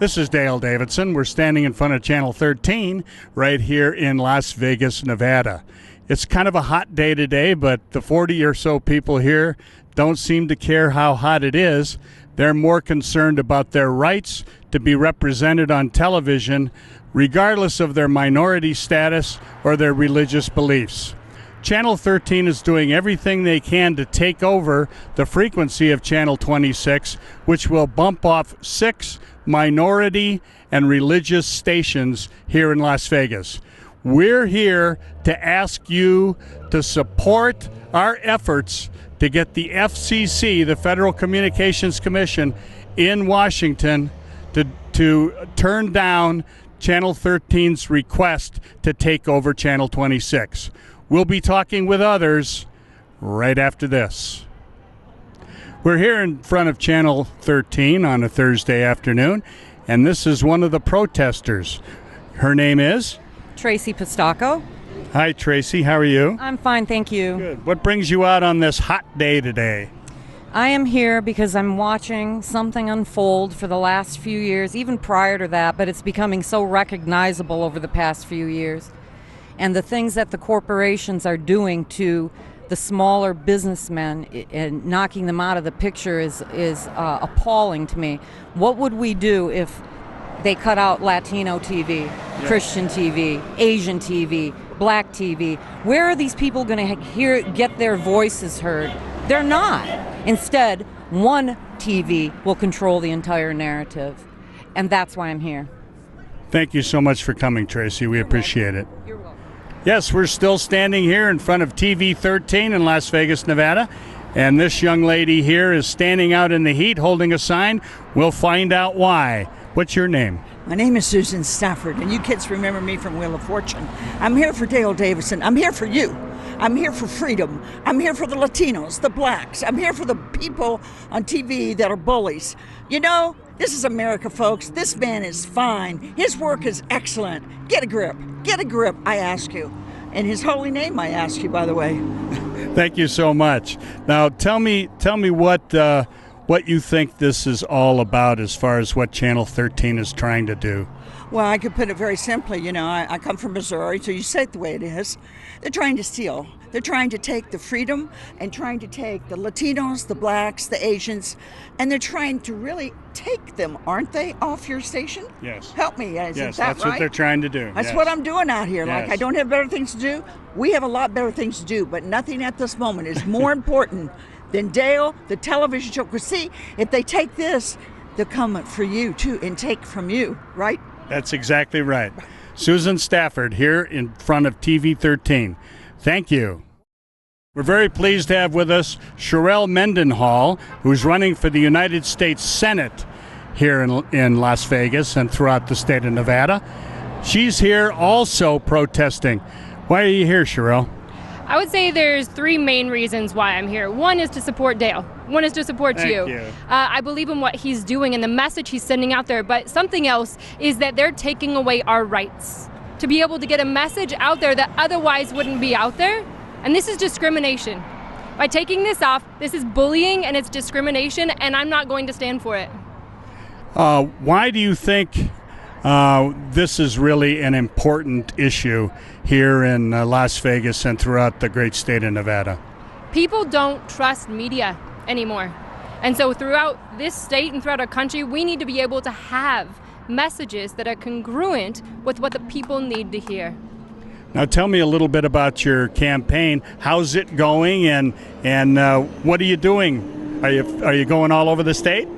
This is Dale Davidson. We're standing in front of Channel 13 right here in Las Vegas, Nevada. It's kind of a hot day today, but the 40 or so people here don't seem to care how hot it is. They're more concerned about their rights to be represented on television, regardless of their minority status or their religious beliefs. Channel 13 is doing everything they can to take over the frequency of Channel 26, which will bump off 6 minority and religious stations here in Las Vegas. We're here to ask you to support our efforts to get the FCC, the Federal Communications Commission in Washington, to turn down Channel 13's request to take over Channel 26. We'll be talking with others right after this. We're here in front of Channel 13 on a Thursday afternoon, and this is one of the protesters. Her name is? Tracy Pistacco. Hi, Tracy. How are you? I'm fine, thank you. Good. What brings you out on this hot day today? I am here because I'm watching something unfold for the last few years, even prior to that, but it's becoming so recognizable over the past few years. And the things that the corporations are doing to the smaller businessmen and knocking them out of the picture is appalling to me. What would we do if they cut out Latino TV, Christian TV, Asian TV, Black TV? Where are these people going to get their voices heard? They're not. Instead, one TV will control the entire narrative, and that's why I'm here. Thank you so much for coming, Tracy. We appreciate it. You're welcome. Yes, we're still standing here in front of TV 13 in Las Vegas, Nevada. And this young lady here is standing out in the heat holding a sign. We'll find out why. What's your name? My name is Susan Stafford, and you kids remember me from Wheel of Fortune. I'm here for Dale Davidson. I'm here for you. I'm here for freedom. I'm here for the Latinos, the blacks. I'm here for the people on TV that are bullies. You know, this is America, folks. This man is fine. His work is excellent. Get a grip. Get a grip, I ask you. In his holy name, I ask you, by the way. Thank you so much. Now, tell me what you think this is all about as far as what Channel 13 is trying to do. Well, I could put it very simply. You know, I come from Missouri, so you say it the way it is. They're trying to steal. They're trying to take the freedom and trying to take the Latinos, the blacks, the Asians, and they're trying to really take them, aren't they, off your station? Yes. Help me. Is Yes, that that's right? what they're trying to do. That's Yes. what I'm doing out here. Yes. Like, I don't have better things to do. We have a lot better things to do, but nothing at this moment is more important than Dale, the television show. Because see, if they take this, they'll come for you too and take from you, right? That's exactly right. Susan Stafford here in front of TV 13. Thank you. We're very pleased to have with us Sherelle Mendenhall, who's running for the United States Senate here in Las Vegas and throughout the state of Nevada. She's here also protesting. Why are you here, Sherelle? I would say there's 3 main reasons why I'm here. One is to support Dale. One is to support Thank you. you. I believe in what he's doing and the message he's sending out there, but something else is that they're taking away our rights to be able to get a message out there that otherwise wouldn't be out there. And this is discrimination. By taking this off, this is bullying and it's discrimination, and I'm not going to stand for it. Why do you think this is really an important issue here in Las Vegas and throughout the great state of Nevada? People don't trust media anymore. And so throughout this state and throughout our country, we need to be able to have messages that are congruent with what the people need to hear. Now tell me a little bit about your campaign. How's it going, and what are you doing? Are you going all over the state?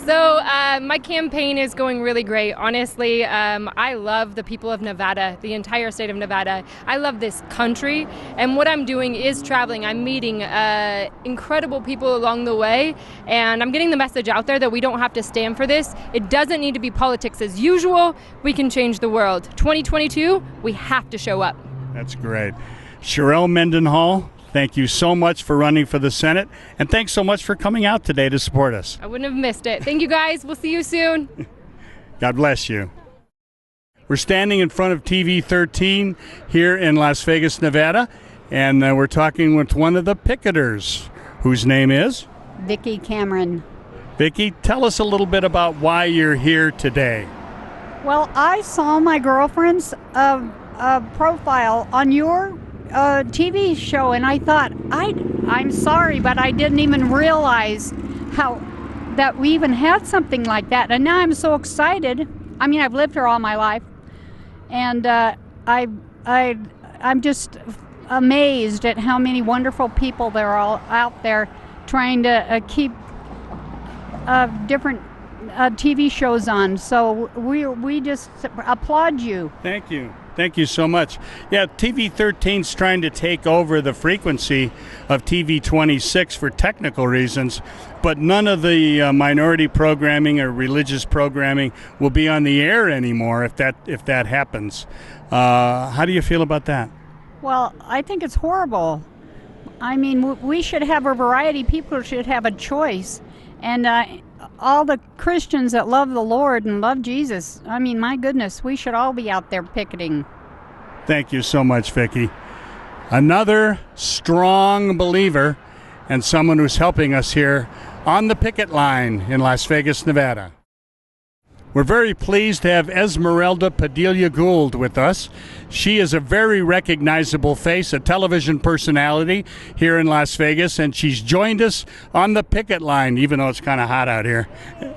So my campaign is going really great. Honestly, I love the people of Nevada, the entire state of Nevada. I love this country, and what I'm doing is traveling. I'm meeting incredible people along the way, and I'm getting the message out there that we don't have to stand for this. It doesn't need to be politics as usual. We can change the world. 2022, we have to show up. That's great. Sherelle Mendenhall, thank you so much for running for the Senate, and thanks so much for coming out today to support us. I wouldn't have missed it. Thank you guys. We'll see you soon. God bless you. We're standing in front of TV 13 here in Las Vegas, Nevada, and we're talking with one of the picketers, whose name is? Vicki Cameron. Vicki, tell us a little bit about why you're here today. Well, I saw my girlfriend's profile on your TV show, and I thought, I'm sorry, but I didn't even realize that we even had something like that. And now I'm so excited. I mean, I've lived here all my life, and I'm just amazed at how many wonderful people there are all out there trying to keep different TV shows on. So we just applaud you. Thank you. Thank you so much. Yeah, TV 13 is trying to take over the frequency of TV 26 for technical reasons, but none of the minority programming or religious programming will be on the air anymore if that happens. How do you feel about that? Well, I think it's horrible. I mean, we should have a variety. People should have a choice. And all the Christians that love the Lord and love Jesus, I mean, my goodness, we should all be out there picketing. Thank you so much, Vicki. Another strong believer and someone who's helping us here on the picket line in Las Vegas, Nevada. We're very pleased to have Esmeralda Padilla Gould with us. She is a very recognizable face, a television personality here in Las Vegas, and she's joined us on the picket line, even though it's kind of hot out here.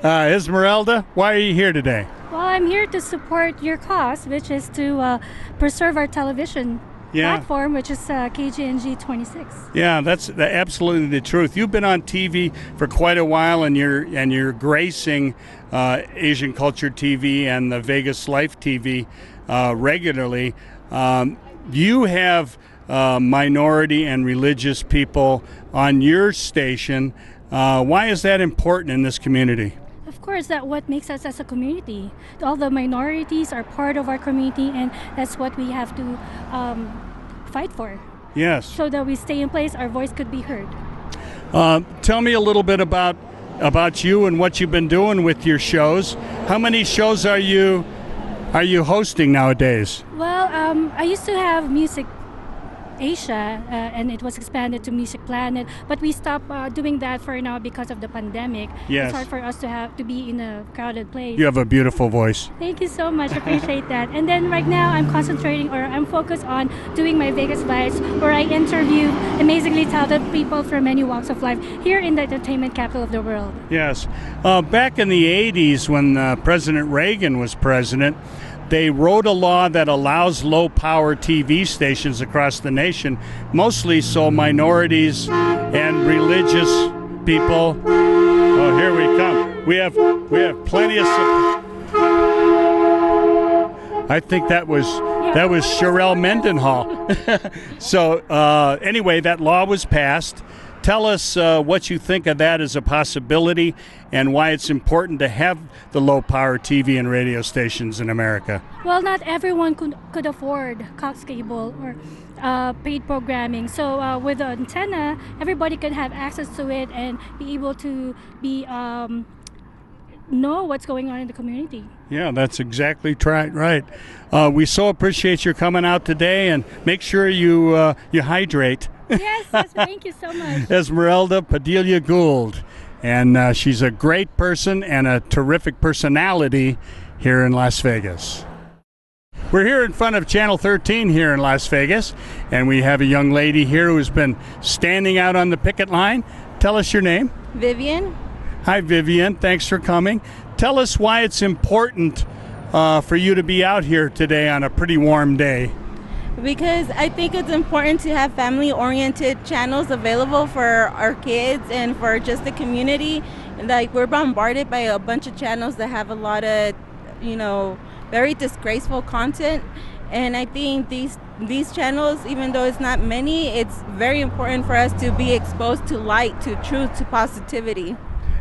Esmeralda, why are you here today? Well, I'm here to support your cause, which is to preserve our television platform, which is KTNV 26. Yeah, that's absolutely the truth. You've been on TV for quite a while, and you're gracing Asian Culture TV and the Vegas Life TV regularly. You have minority and religious people on your station. Why is that important in this community? Of course, that's what makes us as a community. All the minorities are part of our community, and that's what we have to fight for. Yes. So that we stay in place, our voice could be heard. Tell me a little bit about you and what you've been doing with your shows. How many shows are you hosting nowadays? Well, I used to have Music Asia, and it was expanded to Music Planet, but we stopped doing that for now because of the pandemic. Yes. It's hard for us to be in a crowded place. You have a beautiful voice. Thank you so much. Appreciate that. And then right now I'm focused on doing my Vegas Bites, where I interview amazingly talented people from many walks of life here in the entertainment capital of the world. Yes. Back in the 80s, when President Reagan was president, they wrote a law that allows low-power TV stations across the nation, mostly so minorities and religious people. Oh, here we come. We have plenty of. I think that was Sherelle Mendenhall. So anyway, that law was passed. Tell us what you think of that as a possibility and why it's important to have the low-power TV and radio stations in America. Well, not everyone could afford Cox Cable or paid programming. So with the antenna, everybody can have access to it and be able to know what's going on in the community. Yeah, that's exactly right. We so appreciate your coming out today, and make sure you hydrate. Yes, thank you so much. Esmeralda Padilla Gould, and she's a great person and a terrific personality here in Las Vegas. We're here in front of Channel 13 here in Las Vegas, and we have a young lady here who's been standing out on the picket line. Tell us your name. Vivian. Hi, Vivian. Thanks for coming. Tell us why it's important for you to be out here today on a pretty warm day. Because I think it's important to have family-oriented channels available for our kids and for just the community. Like, we're bombarded by a bunch of channels that have a lot of, very disgraceful content. And I think these channels, even though it's not many, it's very important for us to be exposed to light, to truth, to positivity.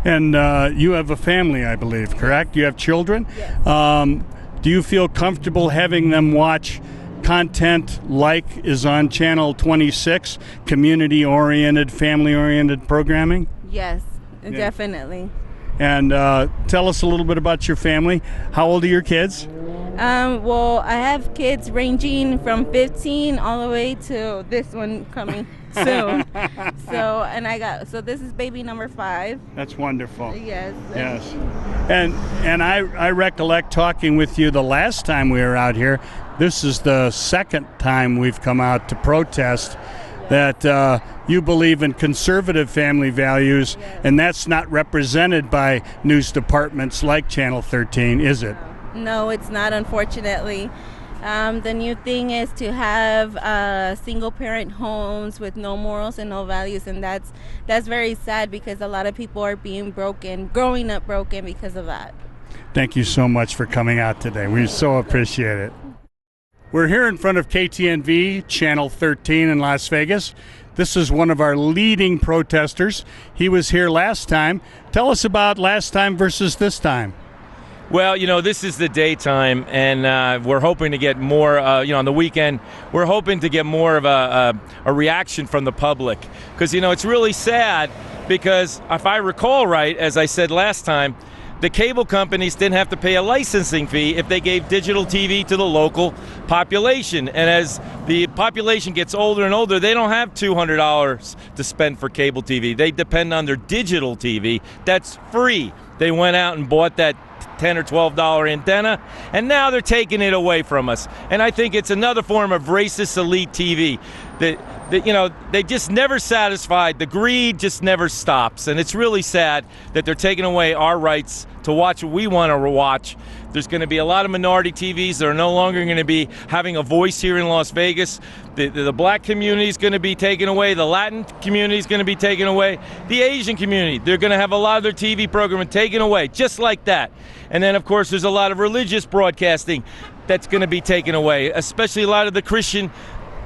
And you have a family, I believe, correct? You have children? Yes. Do you feel comfortable having them watch content like is on Channel 26, community-oriented, family-oriented programming? Yes, definitely. And tell us a little bit about your family. How old are your kids? Well, I have kids ranging from 15 all the way to this one coming. soon. So this is baby number 5. That's wonderful. Yes. Yes. And I recollect talking with you the last time we were out here. This is the second time we've come out to protest that you believe in conservative family values, and that's not represented by news departments like Channel 13, is it? No, it's not, unfortunately. The new thing is to have single-parent homes with no morals and no values, and that's very sad because a lot of people are being broken, growing up broken because of that. Thank you so much for coming out today. We so appreciate it. We're here in front of KTNV, Channel 13 in Las Vegas. This is one of our leading protesters. He was here last time. Tell us about last time versus this time. Well, this is the daytime, and we're hoping to get more, on the weekend, we're hoping to get more of a reaction from the public. Because, it's really sad because if I recall right, as I said last time, the cable companies didn't have to pay a licensing fee if they gave digital TV to the local population. And as the population gets older and older, they don't have $200 to spend for cable TV. They depend on their digital TV. That's free. They went out and bought that $10 or $12 antenna, and now they're taking it away from us. And I think it's another form of racist elite TV. They just never satisfied. The greed just never stops, and it's really sad that they're taking away our rights to watch what we want to watch. There's going to be a lot of minority TVs that are no longer going to be having a voice here in Las Vegas. The black community is going to be taken away. The Latin community is going to be taken away. The Asian community, they're going to have a lot of their TV programming taken away, just like that. And then, of course, there's a lot of religious broadcasting that's going to be taken away, especially a lot of the Christian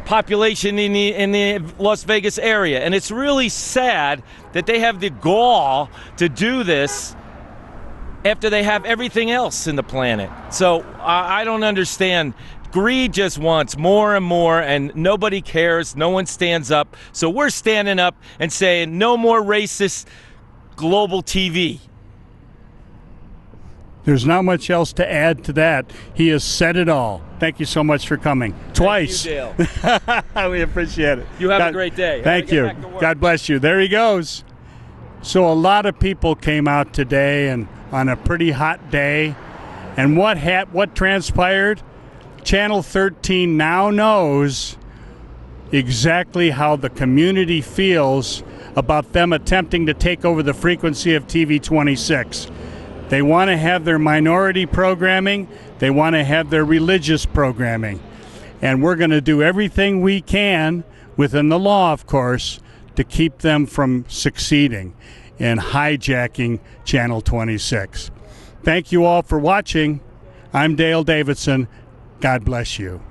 population in the Las Vegas area. And it's really sad that they have the gall to do this after they have everything else in the planet. So I don't understand. Greed just wants more and more, and nobody cares. No one stands up. So we're standing up and saying no more racist global TV. There's not much else to add to that. He has said it all. Thank you so much for coming. Twice. Thank you, Dale. We appreciate it. You have a great day. Thank you. God bless you. There he goes. So a lot of people came out today and on a pretty hot day. And what transpired? Channel 13 now knows exactly how the community feels about them attempting to take over the frequency of TV 26. They want to have their minority programming. They want to have their religious programming. And we're going to do everything we can, within the law, of course, to keep them from succeeding in hijacking Channel 26. Thank you all for watching. I'm Dale Davidson. God bless you.